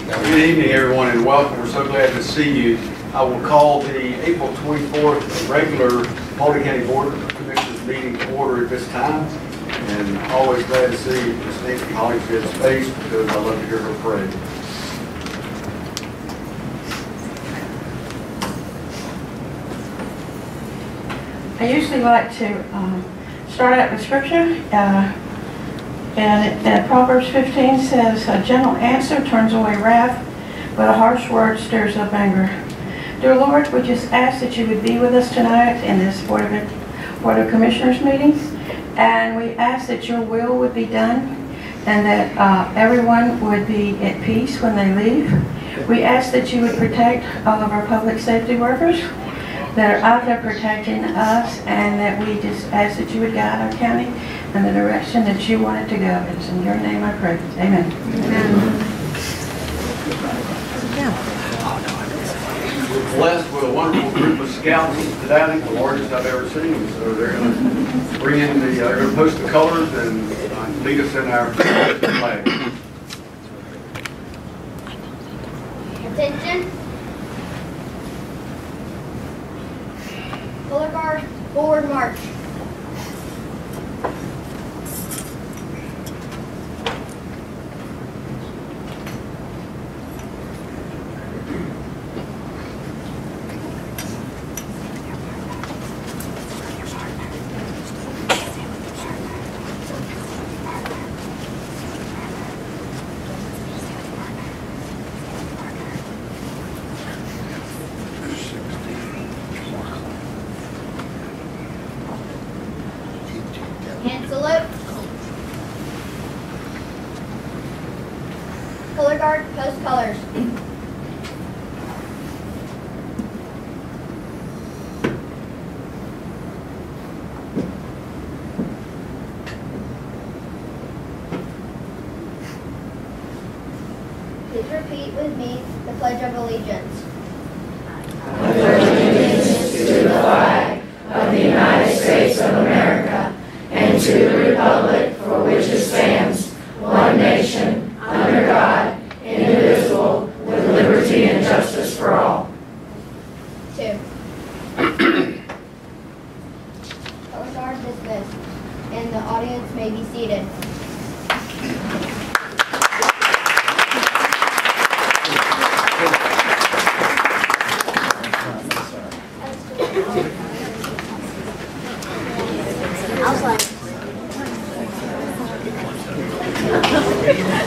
Good evening, everyone, and welcome. We're so glad to see you. I will call the April 24th regular Paulding County Board of Commissioners meeting to order at this time. And always glad to see Ms. Nancy Hollingshead's face because I love to hear her pray. I usually like to start out with scripture. And Proverbs 15 says, "A gentle answer turns away wrath, but a harsh word stirs up anger." Dear Lord, we just ask that you would be with us tonight in this Board of Commissioners meeting. And we ask that your will would be done and that everyone would be at peace when they leave. We ask that you would protect all of our public safety workers that are out there protecting us, and that we just ask that you would guide our county in the direction that you want it to go. It's in your name I pray. Amen. Amen. We're blessed with a wonderful group of scouts today. I think the largest I've ever seen. So they're going to bring in they're going to post the colors and lead us in our flag. Attention. Color guard, forward march. Hand salute. Color guard, post colors. Please repeat with me the Pledge of Allegiance. I pledge allegiance to the flag of the United States of America and to the republic for which it stands, one nation, under God, indivisible, with liberty and justice for all. 2. Color guard dismissed, and the audience may be seated.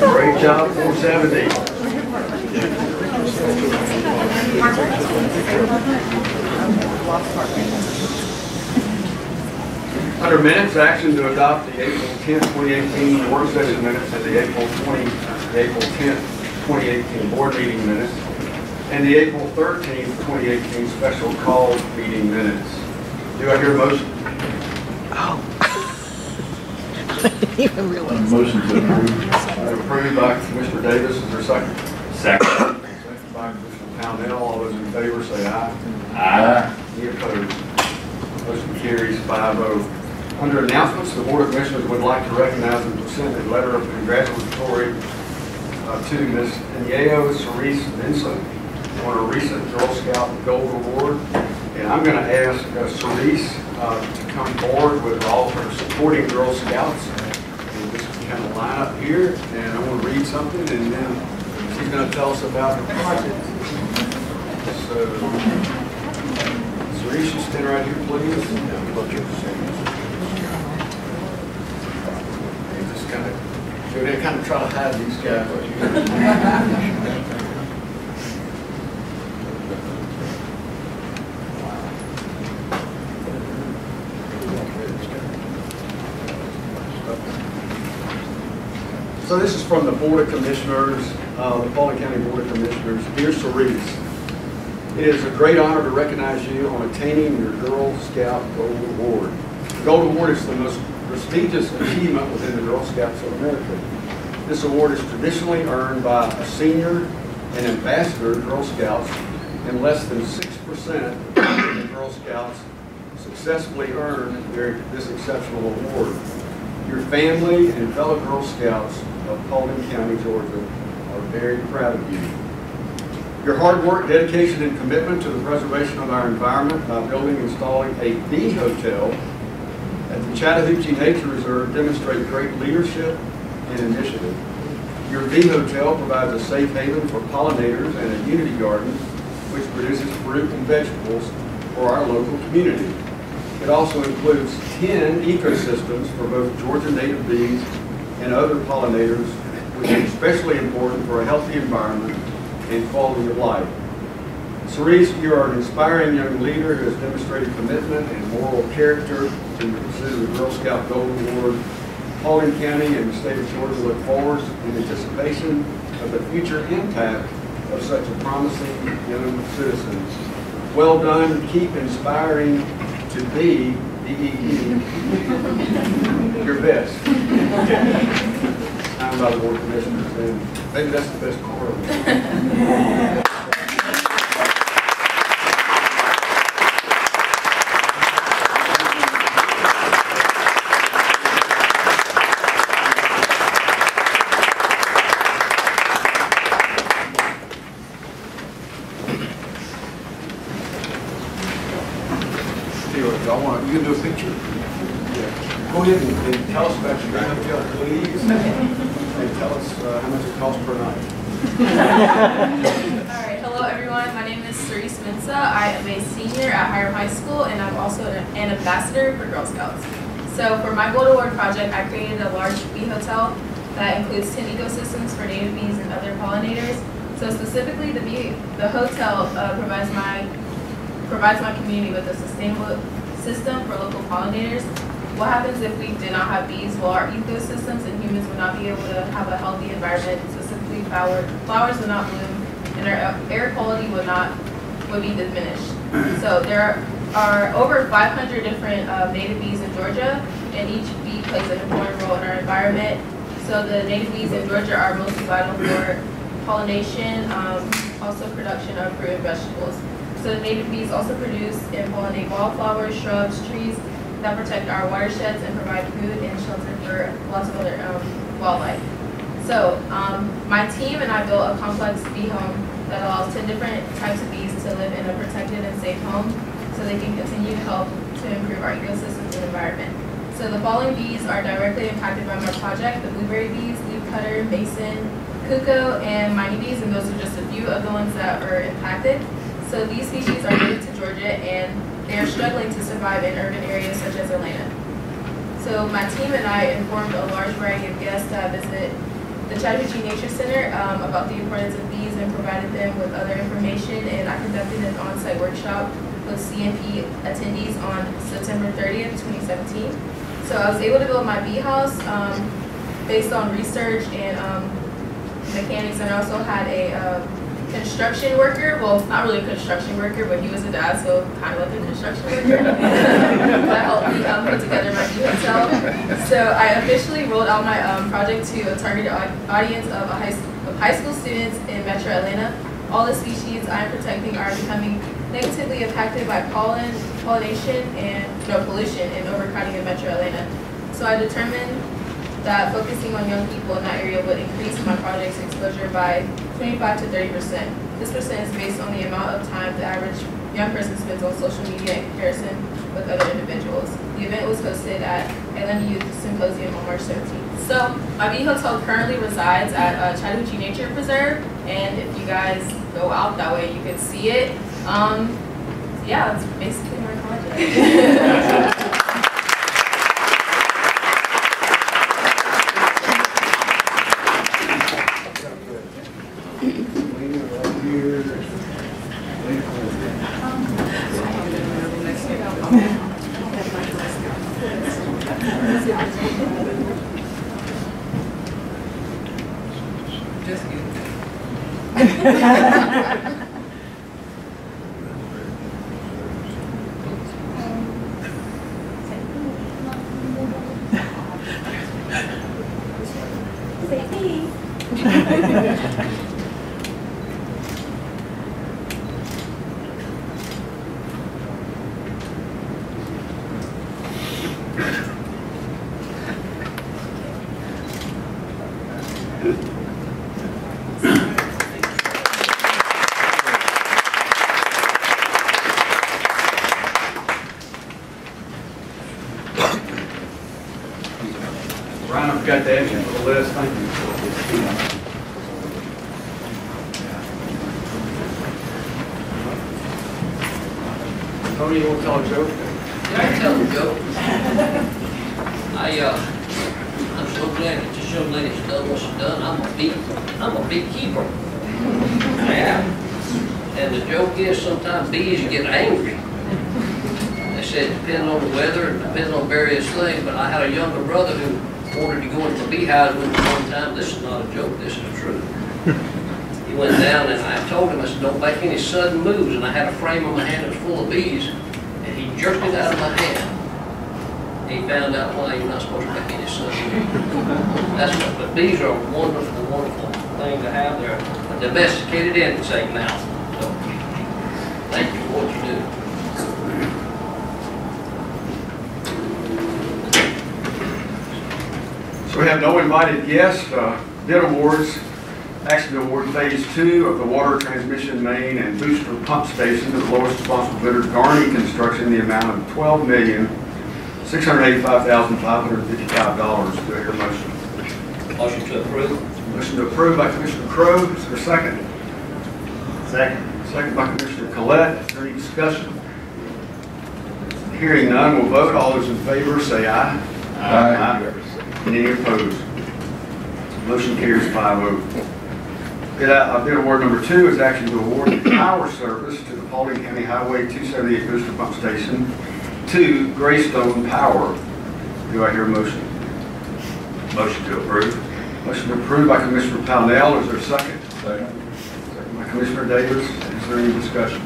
Great job, 470. Under minutes, action to adopt the April 10th, 2018 work session minutes and the April 10th, 2018 board meeting minutes and the April 13th, 2018 special call meeting minutes. Do I hear a motion? Even realize. Motion to approve. Approved by Commissioner Davis. Is there a second? Second. Second by Commissioner Pownell. All those in favor say aye. Aye. Any opposed? Motion carries 5-0. Under announcements, the Board of Commissioners would like to recognize and present a letter of congratulatory to Ms. Inyeo Cerise Vincent on a recent Girl Scout Gold Award. And I'm going to ask Cerise to come forward with all of her supporting Girl Scouts. And just kind of line up here, and I'm going to read something, and then she's going to tell us about her project. So, Cerise, you stand right here, please. And just kind of, you're going to kind of try to hide these guys. So this is from the Board of Commissioners, the Paulding County Board of Commissioners. Dear Cerise, it is a great honor to recognize you on attaining your Girl Scout Gold Award. The Gold Award is the most prestigious achievement within the Girl Scouts of America. This award is traditionally earned by a senior and ambassador Girl Scouts, and less than 6% of the Girl Scouts successfully earn this exceptional award. Your family and fellow Girl Scouts of Paulding County, Georgia, are very very proud of you. Your hard work, dedication, and commitment to the preservation of our environment by building and installing a bee hotel at the Chattahoochee Nature Reserve demonstrate great leadership and initiative. Your bee hotel provides a safe haven for pollinators and a unity garden which produces fruit and vegetables for our local community. It also includes 10 ecosystems for both Georgia native bees and other pollinators, which is especially important for a healthy environment and quality of life. Cerise, you are an inspiring young leader who has demonstrated commitment and moral character in the pursuit of the Girl Scout Gold Award. Paulding County and the state of Georgia look forward in anticipation of the future impact of such a promising young citizen. Well done. Keep inspiring to be your best. I'm by the Board of Commissioners, and maybe that's the best part of it. You can do a picture. Yeah. Go ahead and tell us about your hotel, please, and tell us how much it costs per night. Alright, hello everyone. My name is Cerise Mensa. I am a senior at Hiram High School, and I'm also an ambassador for Girl Scouts. So for my Gold Award project, I created a large bee hotel that includes 10 ecosystems for native bees and other pollinators. So specifically, the hotel provides my community with a sustainable system for local pollinators. What happens if we did not have bees? Well, our ecosystems and humans would not be able to have a healthy environment. Specifically, flowers would not bloom, and our air quality would be diminished. So there are over 500 different native bees in Georgia, and each bee plays an important role in our environment. So the native bees in Georgia are mostly vital for pollination, also production of fruit and vegetables. So the native bees also produce and pollinate wildflowers, shrubs, trees that protect our watersheds and provide food and shelter for lots of other wildlife. So my team and I built a complex bee home that allows 10 different types of bees to live in a protected and safe home so they can continue to help to improve our ecosystems and environment. So the following bees are directly impacted by my project: the blueberry bees, leafcutter, mason, cuckoo, and miney bees, and those are just a few of the ones that are impacted. So these species are native to Georgia, and they are struggling to survive in urban areas such as Atlanta. So my team and I informed a large variety of guests that visit the Chattahoochee Nature Center about the importance of bees and provided them with other information, and I conducted an on-site workshop with CNP attendees on September 30th, 2017. So I was able to build my bee house based on research and mechanics, and I also had a construction worker, well, not really a construction worker, but he was a dad, so kind of like a construction worker, that helped me put together my bee hotel. So I officially rolled out my project to a targeted audience of high school students in Metro Atlanta. All the species I am protecting are becoming negatively impacted by pollination and pollution and overcrowding in Metro Atlanta. So I determined that focusing on young people in that area would increase my project's exposure by 25 to 30%. This percent is based on the amount of time the average young person spends on social media in comparison with other individuals. The event was hosted at Atlanta Youth Symposium on March 17th. So my bee hotel currently resides at Chattahoochee Nature Preserve, and if you guys go out that way, you can see it. Yeah, that's basically my project. Just you. I've got the action for the list. Thank you. Tony, you want to tell a joke? Yeah, I can tell a joke. I'm so glad that this young lady's done what she's done. I'm a big keeper. I am. And the joke is sometimes bees get angry. They said it depends on the weather, it depends on various things, but I had a younger brother who wanted to go into the beehive with me one time. This is not a joke, this is true. He went down and I told him, I said, don't make any sudden moves. And I had a frame on my hand that was full of bees, and he jerked it out of my hand. He found out why you're not supposed to make any sudden moves. That's what, but bees are a wonderful, wonderful thing to have. They're a domesticated insect now. So, thank you for what you do. So we have no invited guests. Bid awards. Action to award phase 2 of the water transmission main and booster pump station to the lowest responsible bidder, Garney Construction, in the amount of $12,685,555. Do I hear a motion? Motion to approve. Motion to approve by Commissioner Crowe. Is there a second? Second. Second by Commissioner Collette. Is there any discussion? Hearing none, we'll vote. All those in favor say aye. Aye. And any opposed? Motion carries 5-0. Bid award number 2 is action to award the power service to the Paulding County Highway 278 booster pump station to Greystone Power. Do I hear a motion? Motion to approve. Motion approved by Commissioner Pownell. Is there a second? Second. Second by Commissioner Davis. Is there any discussion?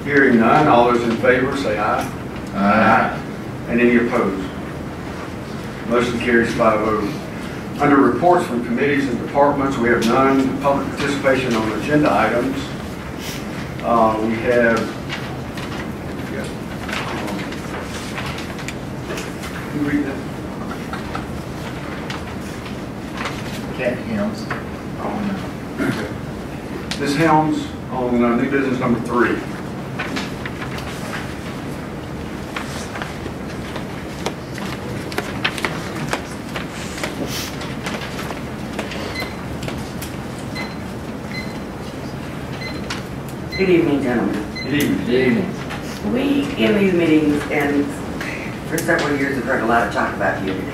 Hearing none, all those in favor say aye. Aye. And any opposed? Motion carries 5-0. Under reports from committees and departments, we have none. Public participation on agenda items. We have, can you read that? Kathy Helms. Ms. Helms on new business number 3. Good evening, gentlemen. Good evening. Good evening. We, in these meetings, and for several years, have heard a lot of talk about unity.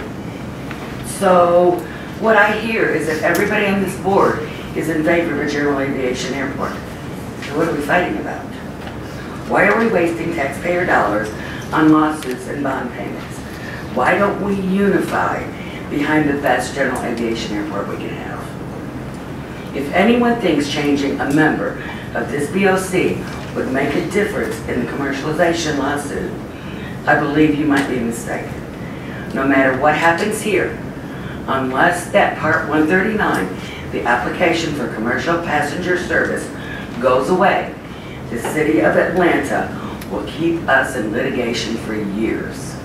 So, what I hear is that everybody on this board is in favor of a general aviation airport. So what are we fighting about? Why are we wasting taxpayer dollars on lawsuits and bond payments? Why don't we unify behind the best general aviation airport we can have? If anyone thinks changing a member of this BOC would make a difference in the commercialization lawsuit, I believe you might be mistaken. No matter what happens here, unless that Part 139, the application for commercial passenger service, goes away, the city of Atlanta will keep us in litigation for years.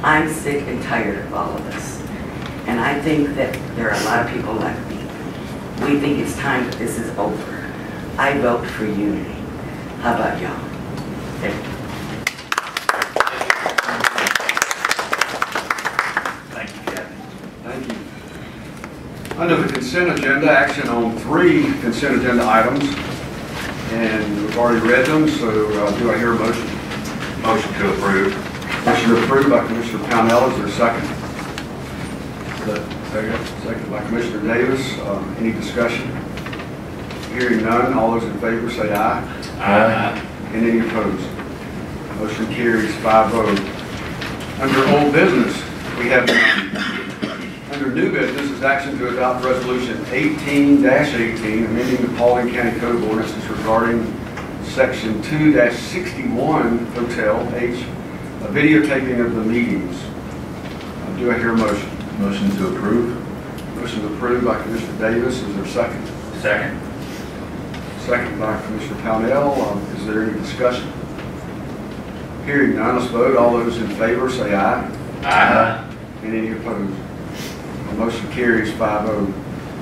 I'm sick and tired of all of this. And I think that there are a lot of people like me. We think it's time that this is over. I vote for unity. How about y'all? Thank you. Thank you, Kathy. Thank you. Under the consent agenda, action on 3 consent agenda items. And we've already read them, so do I hear a motion? Motion to approve. Motion approved by Commissioner Pownell. Is there a second? Second. Second by Commissioner Davis. Any discussion? Hearing none, all those in favor say aye. Aye. And any opposed? Motion carries 5-0. Under old business, we have none. Under new business is action to adopt resolution 18-18, amending the Paulding County Code of Ordinances regarding section 2-61 Hotel H, a videotaping of the meetings. Do I hear a motion? Motion to approve. Motion approved by Commissioner Davis. Is there a second? Second. Second by Commissioner Pownell. Is there any discussion? Hearing none, let's vote. All those in favor say aye. Aye. And any opposed? The motion carries 5-0.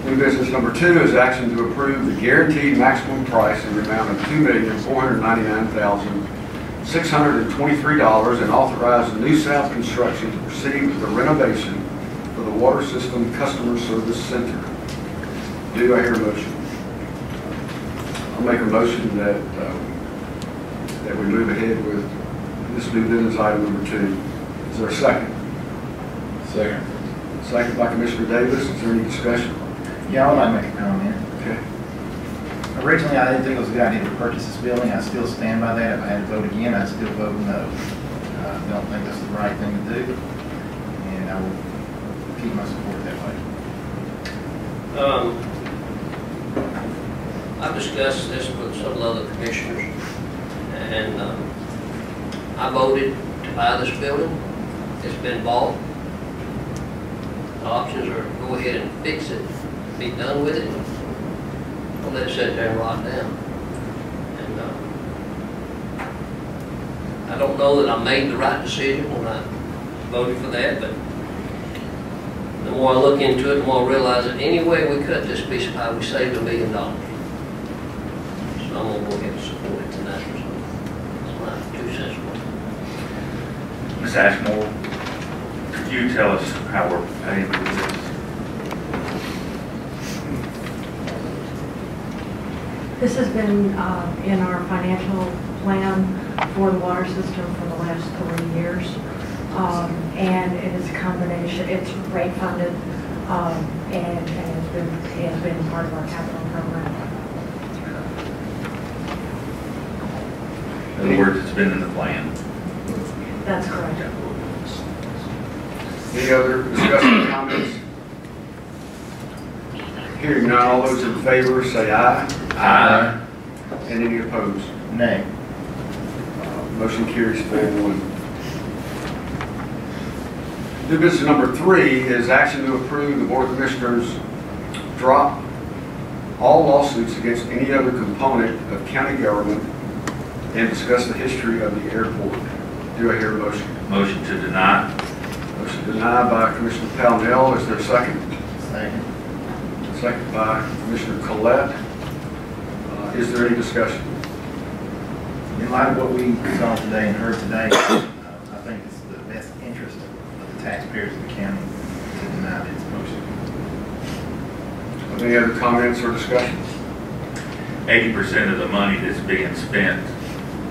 New business number 2 is action to approve the guaranteed maximum price in the amount of $2,499,700 $623 and authorize the New South Construction to proceed with the renovation for the Water System Customer Service Center. Do I hear a motion? I'll make a motion that we move ahead with this new business item number 2. Is there a second? Second. Second by Commissioner Davis. Is there any discussion? Yeah, I'd like to make a comment. Okay. Originally, I didn't think it was a good idea to purchase this building. I still stand by that. If I had to vote again, I'd still vote no. I don't think that's the right thing to do, and I will keep my support that way. I've discussed this with some of the other commissioners, and I voted to buy this building. It's been bought. The options are go ahead and fix it, be done with it, or let it sit there and rot down. And I don't know that I made the right decision when I voted for that, but the more I look into it, the more I realize that any way we cut this piece of pie, we saved $1 million. So I'm going to go ahead and support it tonight. That's my 2 cents worth. Ms. Ashmore, could you tell us how we're paying for this? This has been in our financial plan for the water system for the last 3 years. And it is a combination, it's rate funded, and it's been part of our capital program. In other words, it's been in the plan. That's correct. Any other discussion or comments? Hearing none, all those in favor say aye. Aye. And any opposed? Nay. Motion carries 4-1. New business number 3 is action to approve the Board of Commissioners drop all lawsuits against any other component of county government and discuss the history of the airport. Do I hear a motion? Motion to deny. Motion denied by Commissioner Pownell. Is there a second? Second. Second by Commissioner Collette. Is there any discussion? In light of what we saw today and heard today, I think it's the best interest of the taxpayers of the county to deny this motion. Any other comments or discussion? 80% of the money that's being spent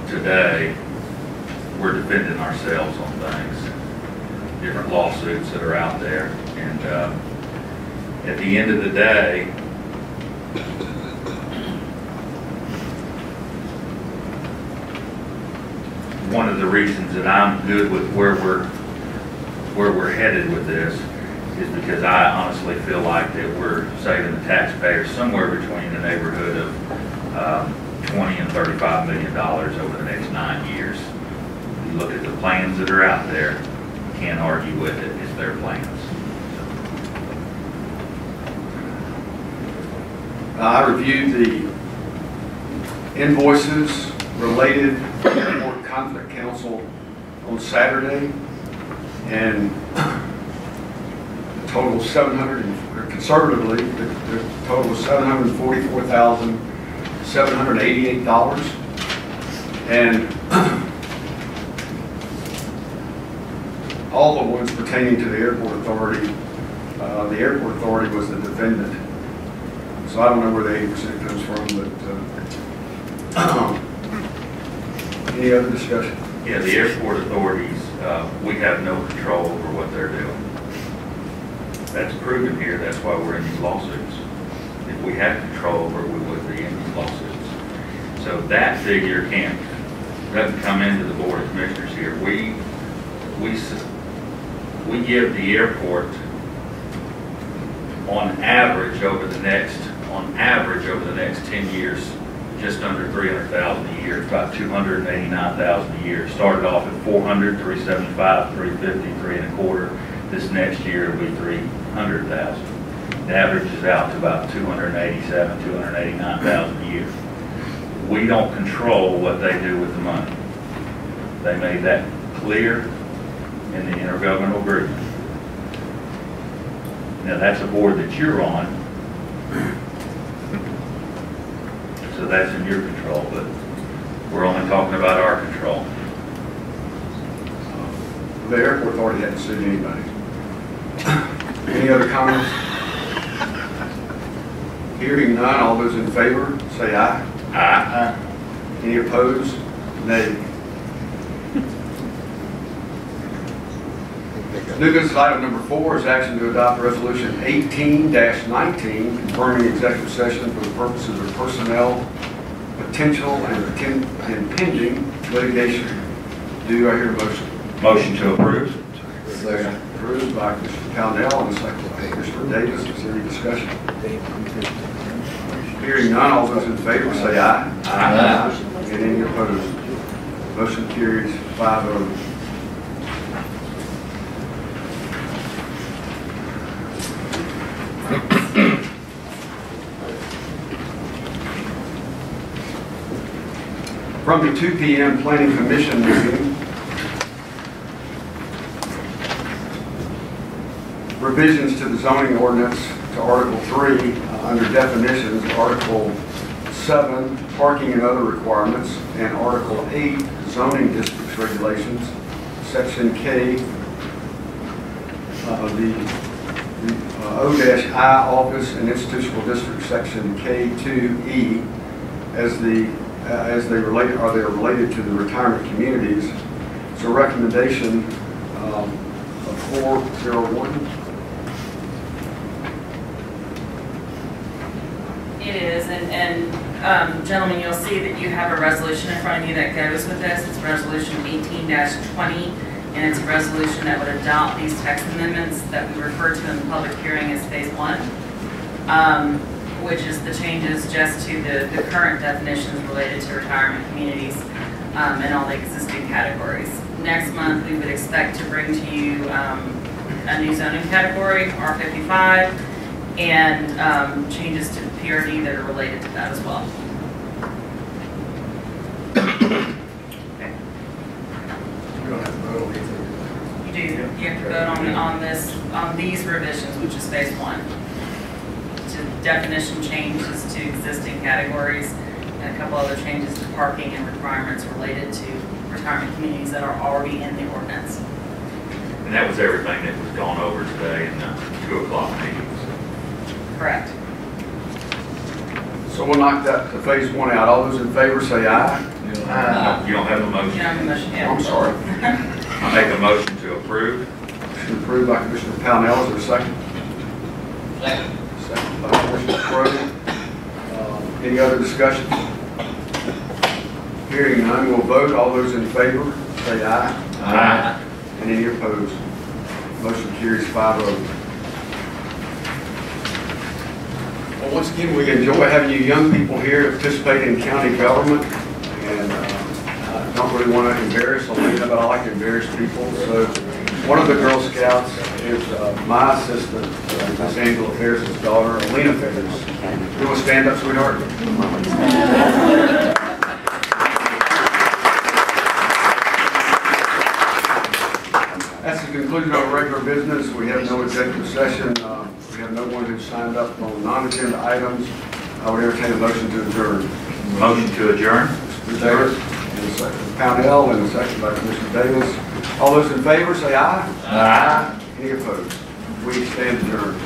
today, we're defending ourselves on things, different lawsuits that are out there. And at the end of the day, one of the reasons that I'm good with where we're headed with this is because I honestly feel like that we're saving the taxpayers somewhere between the neighborhood of $20 and $35 million over the next 9 years. You look at the plans that are out there, you can't argue with it. It's their plans. I reviewed the invoices related to the Airport Conflict Council on Saturday, and the total was conservatively, the total was $744,788, and all the ones pertaining to the airport authority was the defendant. So I don't know where the 80% comes from, but any other discussion? Yeah, the airport authorities, we have no control over what they're doing. That's proven here. That's why we're in these lawsuits. If we had control over it, we would be in these lawsuits. So that figure doesn't come into the Board of Commissioners here. We give the airport on average over the next 10 years, just under $300,000 a year. It's about $289,000 a year. Started off at $400, $375, $350, $325. This next year will be $300,000. It averages out to about $287,000, $289,000 a year. We don't control what they do with the money. They made that clear in the intergovernmental agreement. Now that's a board that you're on, so that's in your control, but we're only talking about our control. The airport authority hadn't sued anybody. Any other comments? Hearing none, all those in favor, say aye. Aye. Any opposed? Nay. New business item number 4 is action to adopt resolution 18-19, confirming executive session for the purposes of personnel, potential, and pending litigation. Do I hear a motion? Motion to approve. Second. Approved by Commissioner Pownell and second by Commissioner Davis. Is there any discussion? Hearing none, all those in favor say aye. Aye. And any opposed? Motion carries 5-0. From the 2 p.m. Planning Commission meeting, revisions to the zoning ordinance to Article 3 under definitions, Article 7, parking and other requirements, and Article 8, zoning districts regulations, Section K, the O-I office and institutional district, Section K2E, as they relate, are they related to the retirement communities. So recommendation of 401. It is, and gentlemen, you'll see that you have a resolution in front of you that goes with this. It's resolution 18-20, and it's a resolution that would adopt these text amendments that we refer to in the public hearing as phase 1, which is the changes just to the current definitions related to retirement communities and all the existing categories. Next month, we would expect to bring to you a new zoning category, R55, and changes to the PRD that are related to that as well. We don't have to vote on anything. You do. You have to vote on these revisions, which is phase 1. To definition changes to existing categories, and a couple other changes to parking and requirements related to retirement communities that are already in the ordinance. And that was everything that was gone over today in the 2 o'clock meetings. Correct. So we'll knock that to phase 1 out. All those in favor say aye. You don't have a motion. You don't have a motion yet. I'm sorry. I make a motion to approve. Motion approved by Commissioner Pownell. Is there a second? Second. Second by Commissioner Crowley. Any other discussion? Hearing none, we'll vote. All those in favor say aye. Aye. And any opposed? Motion carries 5-0. Well, once again, we enjoy having you young people here to participate in county government. And I don't really want to embarrass Alina, but I like to embarrass people. So one of the Girl Scouts is my assistant, Miss Angela Ferris' daughter, Alina Ferris. You want to stand up, sweetheart? That's the conclusion of our regular business. We have no executive session. We have no one who signed up on non-agenda items. I would entertain a motion to adjourn. Motion to adjourn. Mr. Davis, and a second Pownell, and a second by Commissioner Davis. All those in favor say aye. Aye. Any opposed? We stand adjourned.